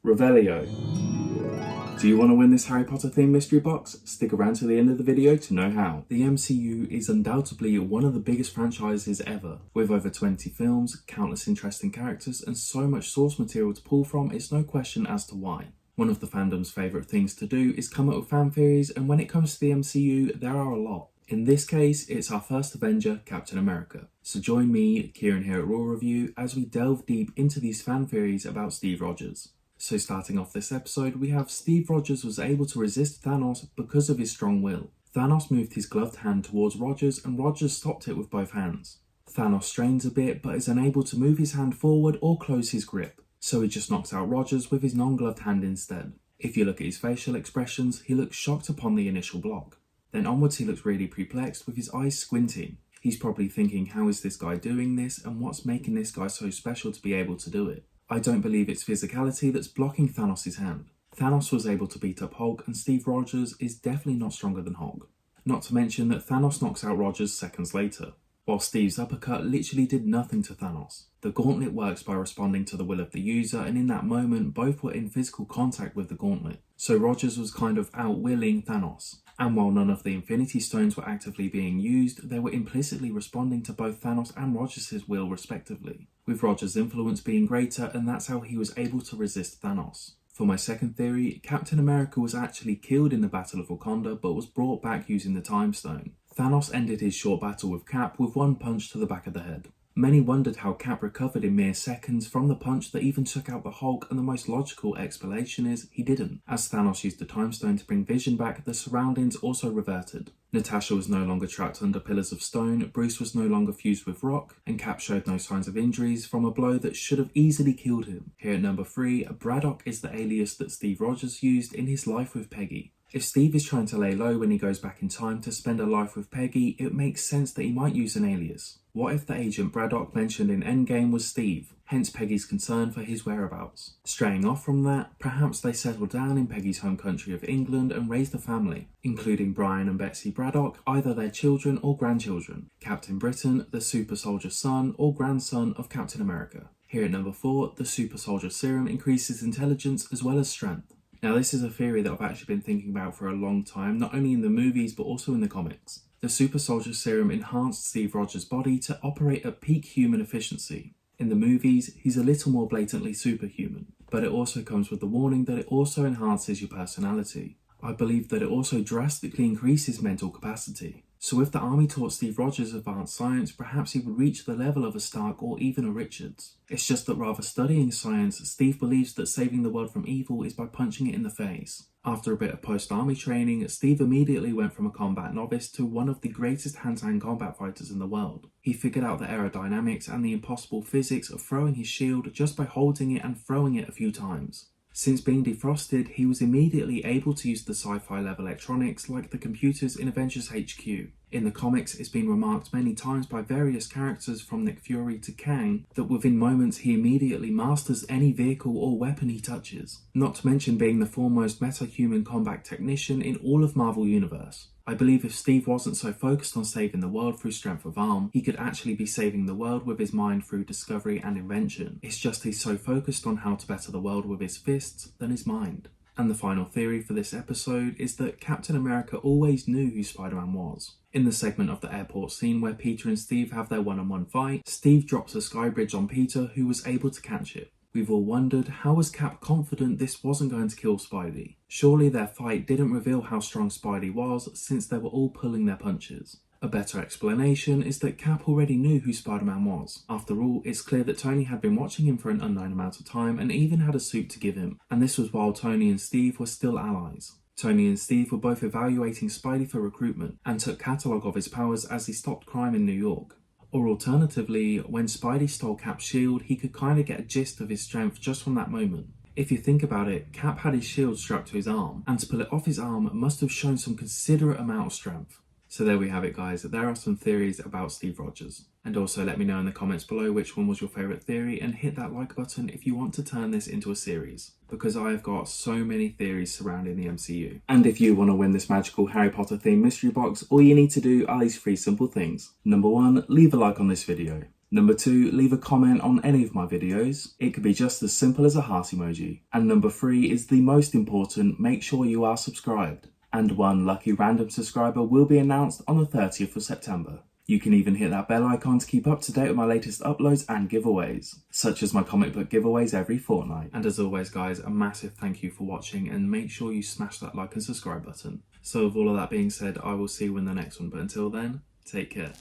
Revelio. Do you want to win this Harry Potter themed mystery box? Stick around to the end of the video to know how. The MCU is undoubtedly one of the biggest franchises ever. With over 20 films, countless interesting characters, and so much source material to pull from, it's no question as to why. One of the fandom's favourite things to do is come up with fan theories, and when it comes to the MCU, there are a lot. In this case, it's our first Avenger, Captain America. So join me, Kieran here at Raw Review, as we delve deep into these fan theories about Steve Rogers. So starting off this episode, we have Steve Rogers was able to resist Thanos because of his strong will. Thanos moved his gloved hand towards Rogers and Rogers stopped it with both hands. Thanos strains a bit but is unable to move his hand forward or close his grip, so he just knocks out Rogers with his non-gloved hand instead. If you look at his facial expressions, he looks shocked upon the initial block. Then onwards he looks really perplexed with his eyes squinting. He's probably thinking, how is this guy doing this and what's making this guy so special to be able to do it? I don't believe it's physicality that's blocking Thanos' hand. Thanos was able to beat up Hulk and Steve Rogers is definitely not stronger than Hulk. Not to mention that Thanos knocks out Rogers seconds later, while Steve's uppercut literally did nothing to Thanos. The gauntlet works by responding to the will of the user, and in that moment both were in physical contact with the gauntlet. So Rogers was kind of outwilling Thanos. And while none of the Infinity Stones were actively being used, they were implicitly responding to both Thanos and Rogers' will respectively, with Rogers' influence being greater, and that's how he was able to resist Thanos. For my second theory, Captain America was actually killed in the Battle of Wakanda but was brought back using the Time Stone. Thanos ended his short battle with Cap with one punch to the back of the head. Many wondered how Cap recovered in mere seconds from the punch that even took out the Hulk, and the most logical explanation is he didn't. As Thanos used the Time Stone to bring Vision back, the surroundings also reverted. Natasha was no longer trapped under pillars of stone, Bruce was no longer fused with rock, and Cap showed no signs of injuries from a blow that should have easily killed him. Here at number 3, Braddock is the alias that Steve Rogers used in his life with Peggy. If Steve is trying to lay low when he goes back in time to spend a life with Peggy, it makes sense that he might use an alias. What if the agent Braddock mentioned in Endgame was Steve, hence Peggy's concern for his whereabouts? Straying off from that, perhaps they settled down in Peggy's home country of England and raised a family, including Brian and Betsy Braddock, either their children or grandchildren, Captain Britain, the super soldier son or grandson of Captain America. Here at number 4, the super soldier serum increases intelligence as well as strength. Now this is a theory that I've actually been thinking about for a long time, not only in the movies but also in the comics. The super soldier serum enhanced Steve Rogers' body to operate at peak human efficiency. In the movies, he's a little more blatantly superhuman, but it also comes with the warning that it also enhances your personality. I believe that it also drastically increases mental capacity. So if the army taught Steve Rogers advanced science, perhaps he would reach the level of a Stark or even a Richards. It's just that rather studying science, Steve believes that saving the world from evil is by punching it in the face. After a bit of post-army training, Steve immediately went from a combat novice to one of the greatest hand-to-hand combat fighters in the world. He figured out the aerodynamics and the impossible physics of throwing his shield just by holding it and throwing it a few times. Since being defrosted, he was immediately able to use the sci-fi level electronics like the computers in Avengers HQ. In the comics, it's been remarked many times by various characters from Nick Fury to Kang that within moments he immediately masters any vehicle or weapon he touches. Not to mention being the foremost meta-human combat technician in all of Marvel Universe. I believe if Steve wasn't so focused on saving the world through strength of arm, he could actually be saving the world with his mind through discovery and invention. It's just he's so focused on how to better the world with his fists than his mind. And the final theory for this episode is that Captain America always knew who Spider-Man was. In the segment of the airport scene where Peter and Steve have their one-on-one fight, Steve drops a sky bridge on Peter who was able to catch it. We've all wondered, how was Cap confident this wasn't going to kill Spidey? Surely their fight didn't reveal how strong Spidey was since they were all pulling their punches. A better explanation is that Cap already knew who Spider-Man was. After all, it's clear that Tony had been watching him for an unknown amount of time and even had a suit to give him, and this was while Tony and Steve were still allies. Tony and Steve were both evaluating Spidey for recruitment and took catalogue of his powers as he stopped crime in New York. Or alternatively, when Spidey stole Cap's shield, he could kind of get a gist of his strength just from that moment. If you think about it, Cap had his shield strapped to his arm, and to pull it off his arm must have shown some considerate amount of strength. So there we have it guys, there are some theories about Steve Rogers. And also let me know in the comments below which one was your favourite theory, and hit that like button if you want to turn this into a series, because I have got so many theories surrounding the MCU. And if you want to win this magical Harry Potter themed mystery box, all you need to do are these 3 simple things. Number 1, leave a like on this video. Number 2, leave a comment on any of my videos. It could be just as simple as a heart emoji. And number 3 is the most important, make sure you are subscribed. And one lucky random subscriber will be announced on the 30th of September. You can even hit that bell icon to keep up to date with my latest uploads and giveaways, such as my comic book giveaways every fortnight. And as always guys, a massive thank you for watching, and make sure you smash that like and subscribe button. So with all of that being said, I will see you in the next one, but until then, take care.